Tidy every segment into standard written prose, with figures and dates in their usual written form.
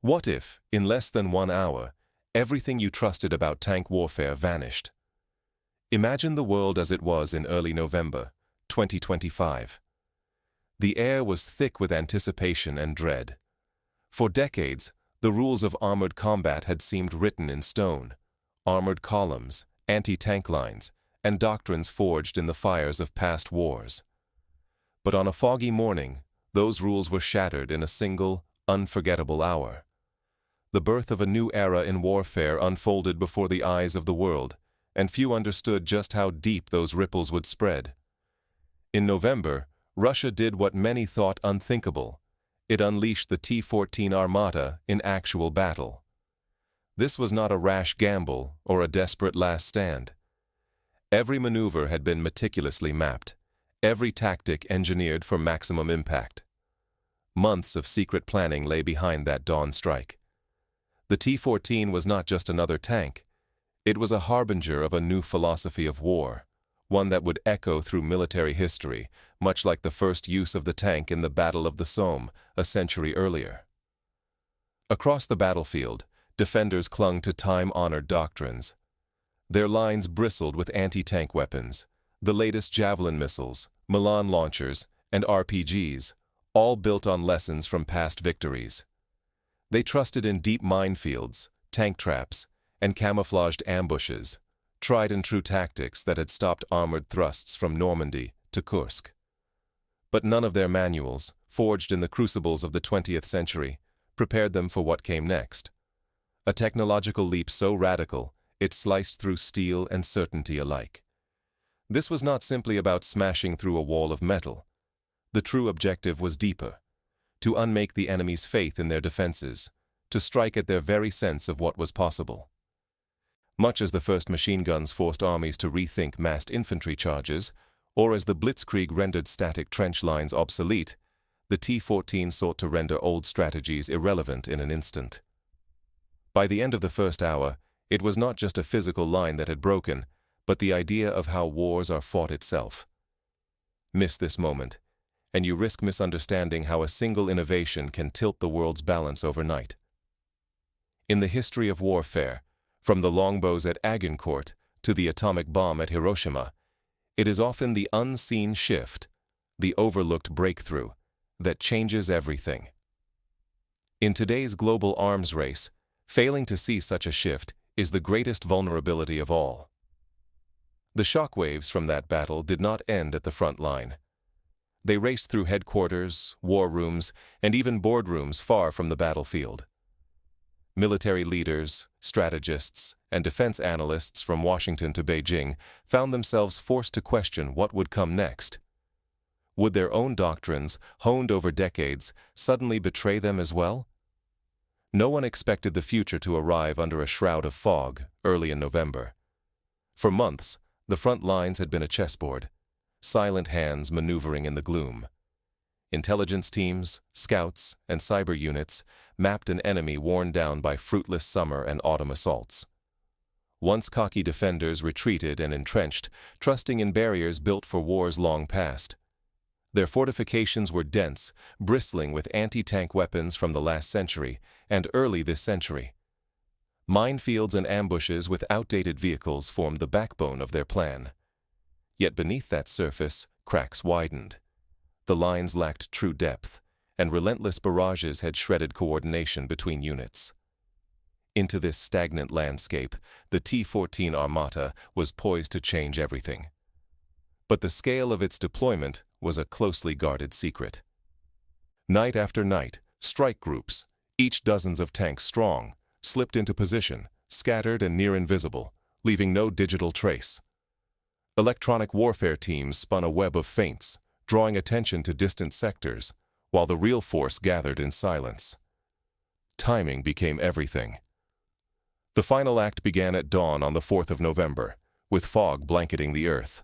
What if, in less than 1 hour, everything you trusted about tank warfare vanished? Imagine the world as it was in early November, 2025. The air was thick with anticipation and dread. For decades, the rules of armored combat had seemed written in stone: armored columns, anti-tank lines, and doctrines forged in the fires of past wars. But on a foggy morning, those rules were shattered in a single, unforgettable hour. The birth of a new era in warfare unfolded before the eyes of the world, and few understood just how deep those ripples would spread. In November, Russia did what many thought unthinkable. It unleashed the T-14 Armata in actual battle. This was not a rash gamble or a desperate last stand. Every maneuver had been meticulously mapped, every tactic engineered for maximum impact. Months of secret planning lay behind that dawn strike. The T-14 was not just another tank. It was a harbinger of a new philosophy of war, one that would echo through military history, much like the first use of the tank in the Battle of the Somme a century earlier. Across the battlefield, defenders clung to time-honored doctrines. Their lines bristled with anti-tank weapons, the latest Javelin missiles, Milan launchers, and RPGs, all built on lessons from past victories. They trusted in deep minefields, tank traps, and camouflaged ambushes, tried-and-true tactics that had stopped armored thrusts from Normandy to Kursk. But none of their manuals, forged in the crucibles of the 20th century, prepared them for what came next. A technological leap so radical, it sliced through steel and certainty alike. This was not simply about smashing through a wall of metal. The true objective was deeper: to unmake the enemy's faith in their defenses, to strike at their very sense of what was possible. Much as the first machine guns forced armies to rethink massed infantry charges, or as the Blitzkrieg rendered static trench lines obsolete, the T-14 sought to render old strategies irrelevant in an instant. By the end of the first hour, it was not just a physical line that had broken, but the idea of how wars are fought itself. Miss this moment, and you risk misunderstanding how a single innovation can tilt the world's balance overnight. In the history of warfare, from the longbows at Agincourt to the atomic bomb at Hiroshima, it is often the unseen shift, the overlooked breakthrough, that changes everything. In today's global arms race, failing to see such a shift is the greatest vulnerability of all. The shockwaves from that battle did not end at the front line. They raced through headquarters, war rooms, and even boardrooms far from the battlefield. Military leaders, strategists, and defense analysts from Washington to Beijing found themselves forced to question what would come next. Would their own doctrines, honed over decades, suddenly betray them as well? No one expected the future to arrive under a shroud of fog early in November. For months, the front lines had been a chessboard, silent hands maneuvering in the gloom. Intelligence teams, scouts, and cyber units mapped an enemy worn down by fruitless summer and autumn assaults. Once cocky defenders retreated and entrenched, trusting in barriers built for wars long past. Their fortifications were dense, bristling with anti-tank weapons from the last century and early this century. Minefields and ambushes with outdated vehicles formed the backbone of their plan. Yet beneath that surface, cracks widened. The lines lacked true depth, and relentless barrages had shredded coordination between units. Into this stagnant landscape, the T-14 Armata was poised to change everything. But the scale of its deployment was a closely guarded secret. Night after night, strike groups, each dozens of tanks strong, slipped into position, scattered and near invisible, leaving no digital trace. Electronic warfare teams spun a web of feints, drawing attention to distant sectors, while the real force gathered in silence. Timing became everything. The final act began at dawn on the 4th of November, with fog blanketing the earth.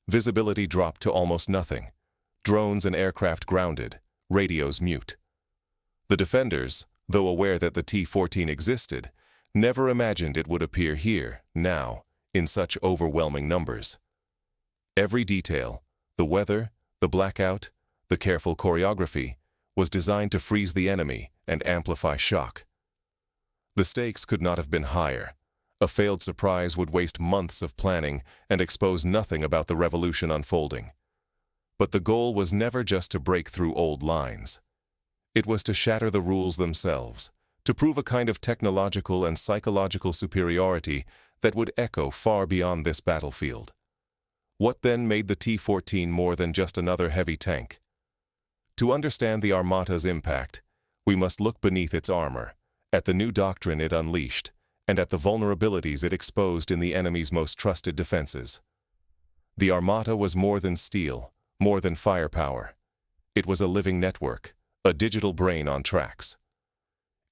Visibility dropped to almost nothing. Drones and aircraft grounded, radios mute. The defenders, though aware that the T-14 existed, never imagined it would appear here, now, in such overwhelming numbers. Every detail, the weather, the blackout, the careful choreography, was designed to freeze the enemy and amplify shock. The stakes could not have been higher. A failed surprise would waste months of planning and expose nothing about the revolution unfolding. But the goal was never just to break through old lines. It was to shatter the rules themselves, to prove a kind of technological and psychological superiority that would echo far beyond this battlefield. What then made the T-14 more than just another heavy tank? To understand the Armata'S impact, we must look beneath its armor, at the new doctrine it unleashed, and at the vulnerabilities it exposed in the enemy's most trusted defenses. The Armata was more than steel, more than firepower. It was a living network, a digital brain on tracks.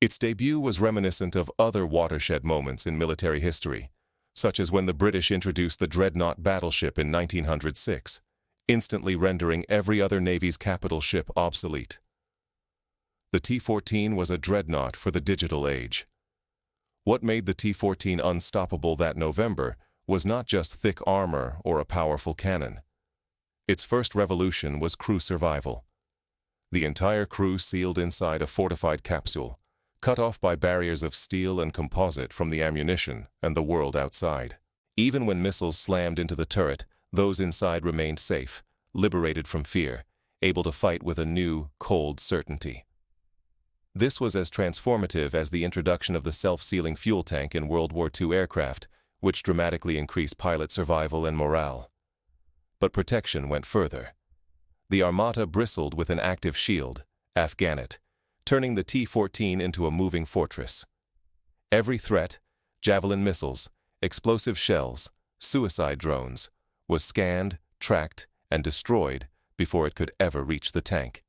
Its debut was reminiscent of other watershed moments in military history, such as when the British introduced the dreadnought battleship in 1906, instantly rendering every other Navy's capital ship obsolete. The T-14 was a dreadnought for the digital age. What made the T-14 unstoppable that November was not just thick armor or a powerful cannon. Its first revolution was crew survival. The entire crew sealed inside a fortified capsule, cut off by barriers of steel and composite from the ammunition and the world outside. Even when missiles slammed into the turret, those inside remained safe, liberated from fear, able to fight with a new, cold certainty. This was as transformative as the introduction of the self-sealing fuel tank in World War II aircraft, which dramatically increased pilot survival and morale. But protection went further. The Armata bristled with an active shield, Afghanet, turning the T-14 into a moving fortress. Every threat, javelin missiles, explosive shells, suicide drones, was scanned, tracked, and destroyed before it could ever reach the tank.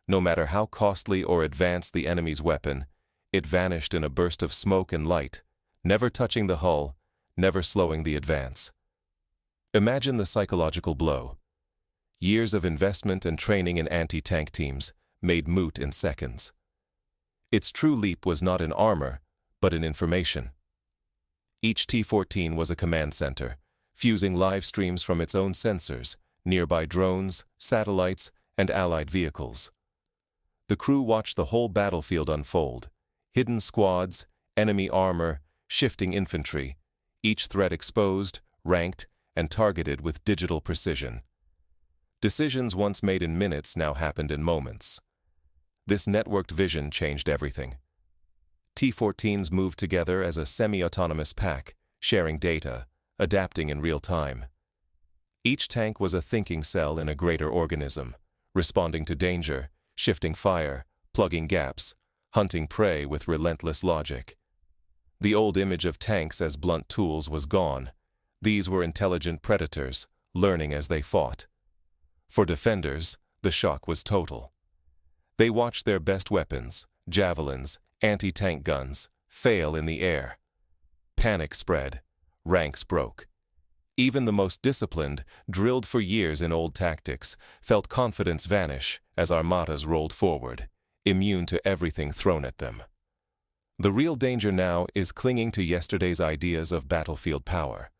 No matter how costly or advanced the enemy's weapon, it vanished in a burst of smoke and light, never touching the hull, never slowing the advance. Imagine the psychological blow. Years of investment and training in anti-tank teams made moot in seconds. Its true leap was not in armor, but in information. Each T-14 was a command center, fusing live streams from its own sensors, nearby drones, satellites, and allied vehicles. The crew watched the whole battlefield unfold, hidden squads, enemy armor, shifting infantry, each threat exposed, ranked, and targeted with digital precision. Decisions once made in minutes now happened in moments. This networked vision changed everything. T-14s moved together as a semi-autonomous pack, sharing data, adapting in real time. Each tank was a thinking cell in a greater organism, responding to danger, shifting fire, plugging gaps, hunting prey with relentless logic. The old image of tanks as blunt tools was gone. These were intelligent predators, learning as they fought. For defenders, the shock was total. They watched their best weapons, javelins, anti-tank guns, fail in the air. Panic spread. Ranks broke. Even the most disciplined, drilled for years in old tactics, felt confidence vanish as Armatas rolled forward, immune to everything thrown at them. The real danger now is clinging to yesterday's ideas of battlefield power.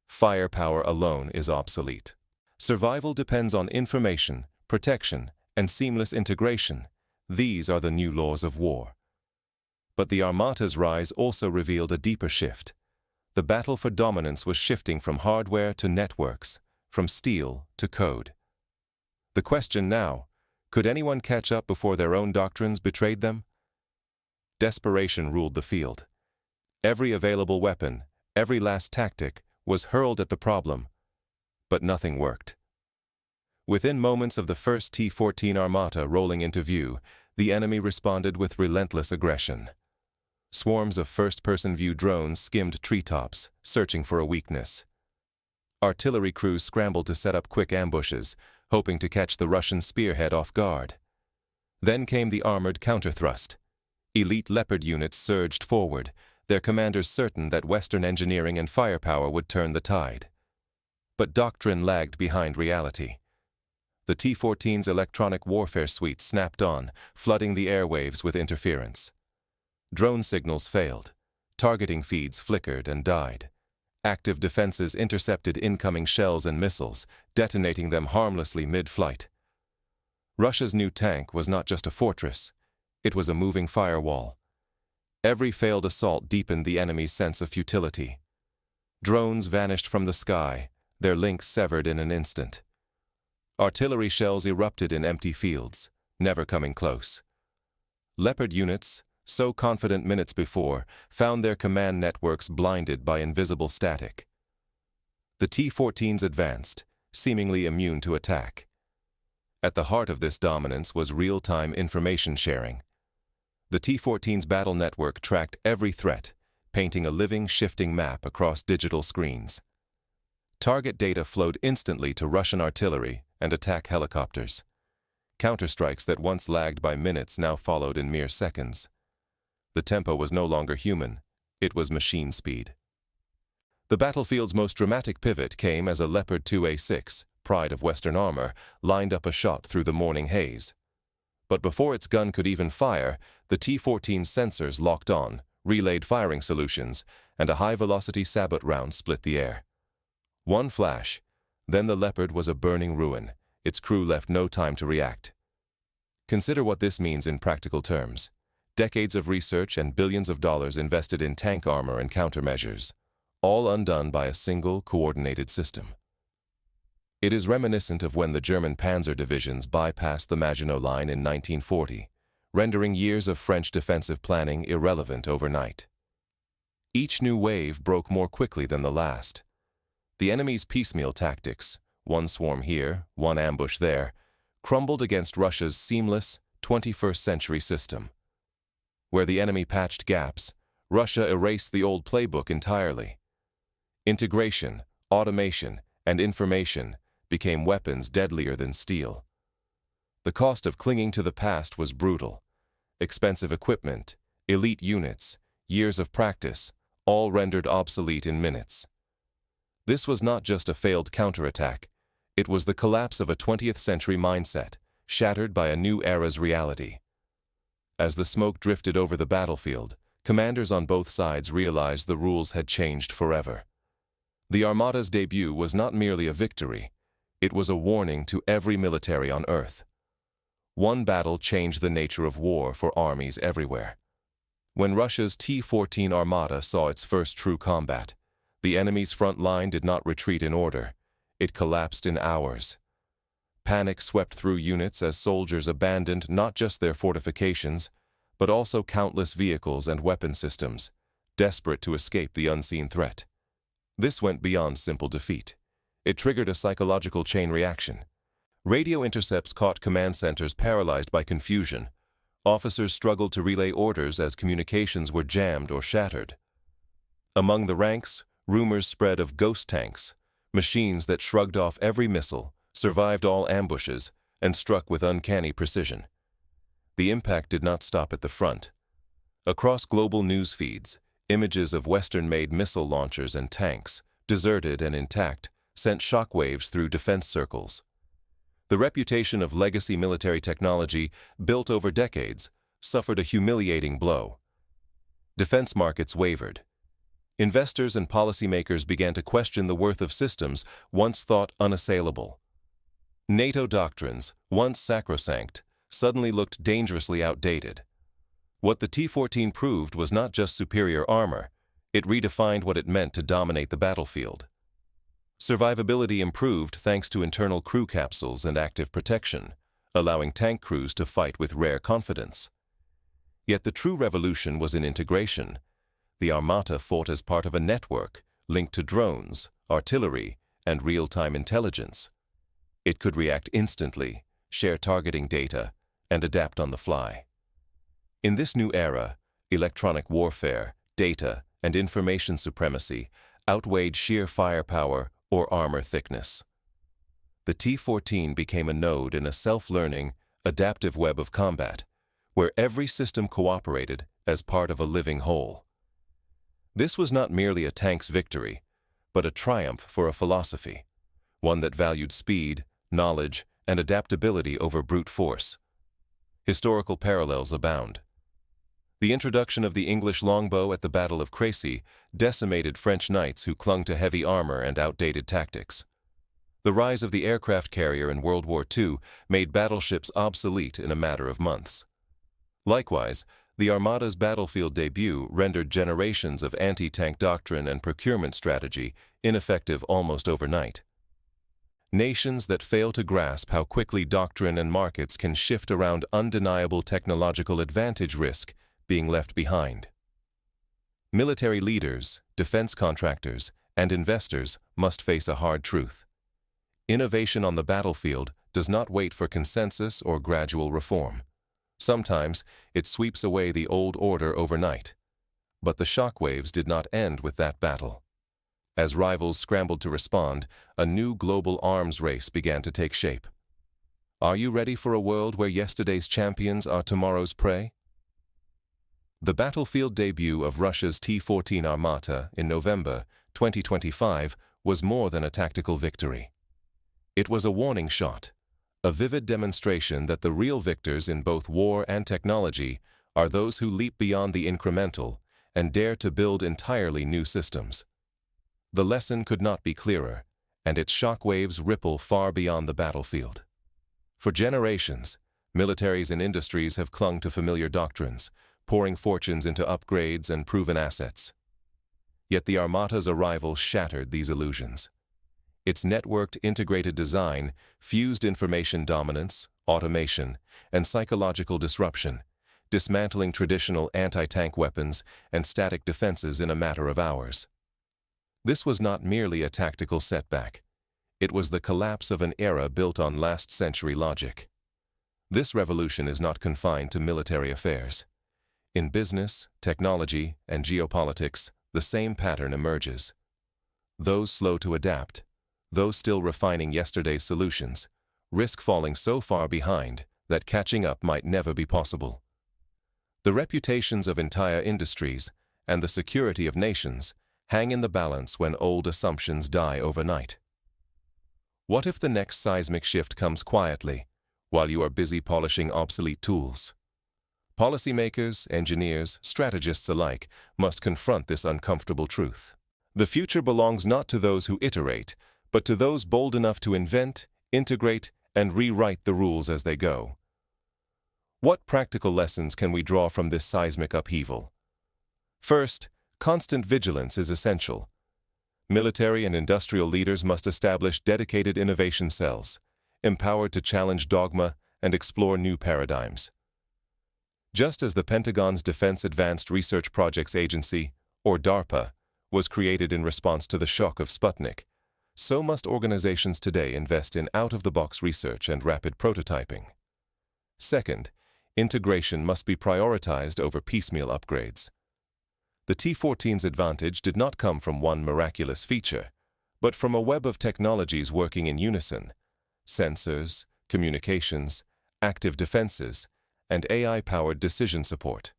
Firepower alone is obsolete. Survival depends on information, protection, and seamless integration. These are the new laws of war. But the Armata's rise also revealed a deeper shift. The battle for dominance was shifting from hardware to networks, from steel to code. The question now, could anyone catch up before their own doctrines betrayed them? Desperation ruled the field. Every available weapon, every last tactic, was hurled at the problem, but nothing worked. Within moments of the first T-14 Armata rolling into view, the enemy responded with relentless aggression. Swarms of first-person view drones skimmed treetops, searching for a weakness. Artillery crews scrambled to set up quick ambushes, hoping to catch the Russian spearhead off guard. Then came the armored counterthrust. Elite Leopard units surged forward, their commanders certain that Western engineering and firepower would turn the tide. But doctrine lagged behind reality. The T-14's electronic warfare suite snapped on, flooding the airwaves with interference. Drone signals failed. Targeting feeds flickered and died. Active defenses intercepted incoming shells and missiles, detonating them harmlessly mid-flight. Russia's new tank was not just a fortress, it was a moving firewall. Every failed assault deepened the enemy's sense of futility. Drones vanished from the sky, their links severed in an instant. Artillery shells erupted in empty fields, never coming close. Leopard units, so confident minutes before, found their command networks blinded by invisible static. The T-14s advanced, seemingly immune to attack. At the heart of this dominance was real-time information sharing. The T-14's battle network tracked every threat, painting a living, shifting map across digital screens. Target data flowed instantly to Russian artillery and attack helicopters. Counterstrikes that once lagged by minutes now followed in mere seconds. The tempo was no longer human, it was machine speed. The battlefield's most dramatic pivot came as a Leopard 2A6, pride of Western armor, lined up a shot through the morning haze. But before its gun could even fire, the T-14's sensors locked on, relayed firing solutions, and a high-velocity sabot round split the air. One flash, then the Leopard was a burning ruin. Its crew left no time to react. Consider what this means in practical terms. Decades of research and billions of dollars invested in tank armor and countermeasures, all undone by a single, coordinated system. It is reminiscent of when the German panzer divisions bypassed the Maginot Line in 1940, rendering years of French defensive planning irrelevant overnight. Each new wave broke more quickly than the last. The enemy's piecemeal tactics, one swarm here, one ambush there, crumbled against Russia's seamless 21st-century system. Where the enemy patched gaps, Russia erased the old playbook entirely. Integration, automation, and information became weapons deadlier than steel. The cost of clinging to the past was brutal. Expensive equipment, elite units, years of practice, all rendered obsolete in minutes. This was not just a failed counterattack, it was the collapse of a 20th-century mindset, shattered by a new era's reality. As the smoke drifted over the battlefield, commanders on both sides realized the rules had changed forever. The Armata'S debut was not merely a victory, it was a warning to every military on Earth. One battle changed the nature of war for armies everywhere. When Russia's T-14 Armata saw its first true combat, the enemy's front line did not retreat in order. It collapsed in hours. Panic swept through units as soldiers abandoned not just their fortifications, but also countless vehicles and weapon systems, desperate to escape the unseen threat. This went beyond simple defeat. It triggered a psychological chain reaction. Radio intercepts caught command centers paralyzed by confusion. Officers struggled to relay orders as communications were jammed or shattered. Among the ranks, rumors spread of ghost tanks, machines that shrugged off every missile, survived all ambushes, and struck with uncanny precision. The impact did not stop at the front. Across global news feeds, images of Western-made missile launchers and tanks, deserted and intact, sent shockwaves through defense circles. The reputation of legacy military technology, built over decades, suffered a humiliating blow. Defense markets wavered. Investors and policymakers began to question the worth of systems once thought unassailable. NATO doctrines, once sacrosanct, suddenly looked dangerously outdated. What the T-14 proved was not just superior armor, it redefined what it meant to dominate the battlefield. Survivability improved thanks to internal crew capsules and active protection, allowing tank crews to fight with rare confidence. Yet the true revolution was in integration. The Armata fought as part of a network linked to drones, artillery, and real-time intelligence. It could react instantly, share targeting data, and adapt on the fly. In this new era, electronic warfare, data, and information supremacy outweighed sheer firepower or armor thickness. The T-14 became a node in a self-learning, adaptive web of combat, where every system cooperated as part of a living whole. This was not merely a tank's victory, but a triumph for a philosophy, one that valued speed, knowledge, and adaptability over brute force. Historical parallels abound. The introduction of the English longbow at the Battle of Crécy decimated French knights who clung to heavy armor and outdated tactics. The rise of the aircraft carrier in World War II made battleships obsolete in a matter of months. Likewise, the Armata's battlefield debut rendered generations of anti-tank doctrine and procurement strategy ineffective almost overnight. Nations that fail to grasp how quickly doctrine and markets can shift around undeniable technological advantage risk being left behind. Military leaders, defense contractors, and investors must face a hard truth. Innovation on the battlefield does not wait for consensus or gradual reform. Sometimes it sweeps away the old order overnight. But the shockwaves did not end with that battle. As rivals scrambled to respond, a new global arms race began to take shape. Are you ready for a world where yesterday's champions are tomorrow's prey? The battlefield debut of Russia's T-14 Armata in November 2025 was more than a tactical victory. It was a warning shot, a vivid demonstration that the real victors in both war and technology are those who leap beyond the incremental and dare to build entirely new systems. The lesson could not be clearer, and its shockwaves ripple far beyond the battlefield. For generations, militaries and industries have clung to familiar doctrines, pouring fortunes into upgrades and proven assets. Yet the Armata's arrival shattered these illusions. Its networked, integrated design fused information dominance, automation, and psychological disruption, dismantling traditional anti-tank weapons and static defenses in a matter of hours. This was not merely a tactical setback. It was the collapse of an era built on last-century logic. This revolution is not confined to military affairs. In business, technology, and geopolitics, the same pattern emerges. Those slow to adapt, those still refining yesterday's solutions, risk falling so far behind that catching up might never be possible. The reputations of entire industries and the security of nations hang in the balance when old assumptions die overnight. What if the next seismic shift comes quietly, while you are busy polishing obsolete tools? Policymakers, engineers, strategists alike must confront this uncomfortable truth. The future belongs not to those who iterate, but to those bold enough to invent, integrate, and rewrite the rules as they go. What practical lessons can we draw from this seismic upheaval? First, constant vigilance is essential. Military and industrial leaders must establish dedicated innovation cells, empowered to challenge dogma and explore new paradigms. Just as the Pentagon's Defense Advanced Research Projects Agency, or DARPA, was created in response to the shock of Sputnik, so must organizations today invest in out-of-the-box research and rapid prototyping. Second, integration must be prioritized over piecemeal upgrades. The T-14's advantage did not come from one miraculous feature, but from a web of technologies working in unison: sensors, communications, active defenses, and AI-powered decision support.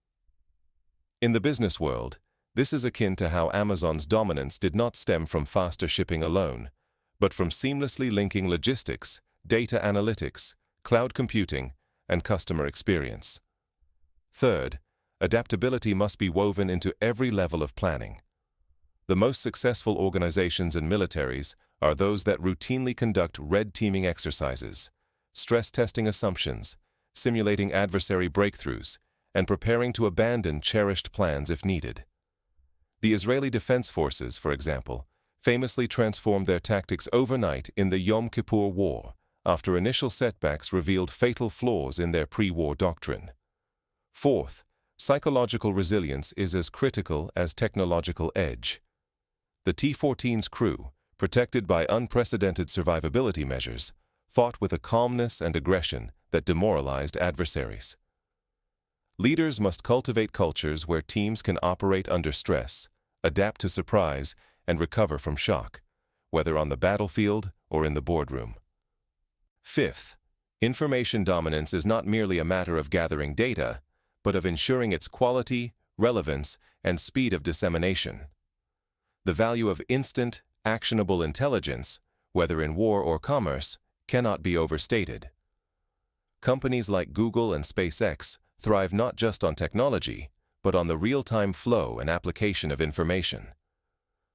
In the business world, this is akin to how Amazon's dominance did not stem from faster shipping alone, but from seamlessly linking logistics, data analytics, cloud computing, and customer experience. Third, adaptability must be woven into every level of planning. The most successful organizations and militaries are those that routinely conduct red teaming exercises, stress-testing assumptions, simulating adversary breakthroughs, and preparing to abandon cherished plans if needed. The Israeli Defense Forces, for example, famously transformed their tactics overnight in the Yom Kippur War after initial setbacks revealed fatal flaws in their pre-war doctrine. Fourth, psychological resilience is as critical as technological edge. The T-14's crew, protected by unprecedented survivability measures, fought with a calmness and aggression that demoralized adversaries. Leaders must cultivate cultures where teams can operate under stress, adapt to surprise, and recover from shock, whether on the battlefield or in the boardroom. Fifth, information dominance is not merely a matter of gathering data, but of ensuring its quality, relevance, and speed of dissemination. The value of instant, actionable intelligence, whether in war or commerce, cannot be overstated. Companies like Google and SpaceX thrive not just on technology, but on the real-time flow and application of information.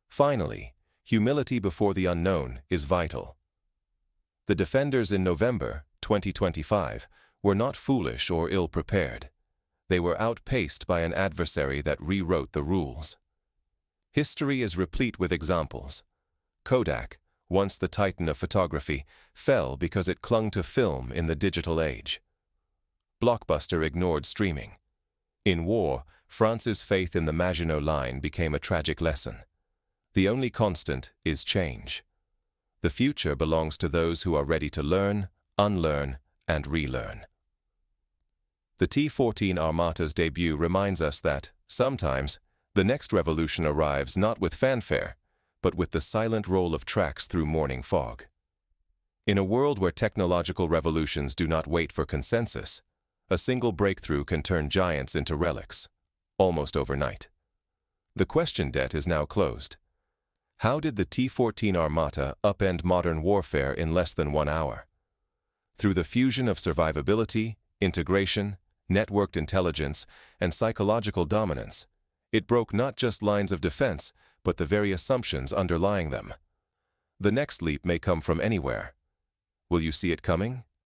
Finally, humility before the unknown is vital. The defenders in November 2025 were not foolish or ill-prepared. They were outpaced by an adversary that rewrote the rules. History is replete with examples. Kodak, once the titan of photography, fell because it clung to film in the digital age. Blockbuster ignored streaming. In war, France's faith in the Maginot Line became a tragic lesson. The only constant is change. The future belongs to those who are ready to learn, unlearn, and relearn. The T-14 Armata'S debut reminds us that, sometimes, the next revolution arrives not with fanfare, but with the silent roll of tracks through morning fog. In a world where technological revolutions do not wait for consensus, a single breakthrough can turn giants into relics, almost overnight. The question debt is now closed. How did the T-14 Armata upend modern warfare in less than 1 hour? Through the fusion of survivability, integration, networked intelligence, and psychological dominance, it broke not just lines of defense, but the very assumptions underlying them. The next leap may come from anywhere. Will you see it coming?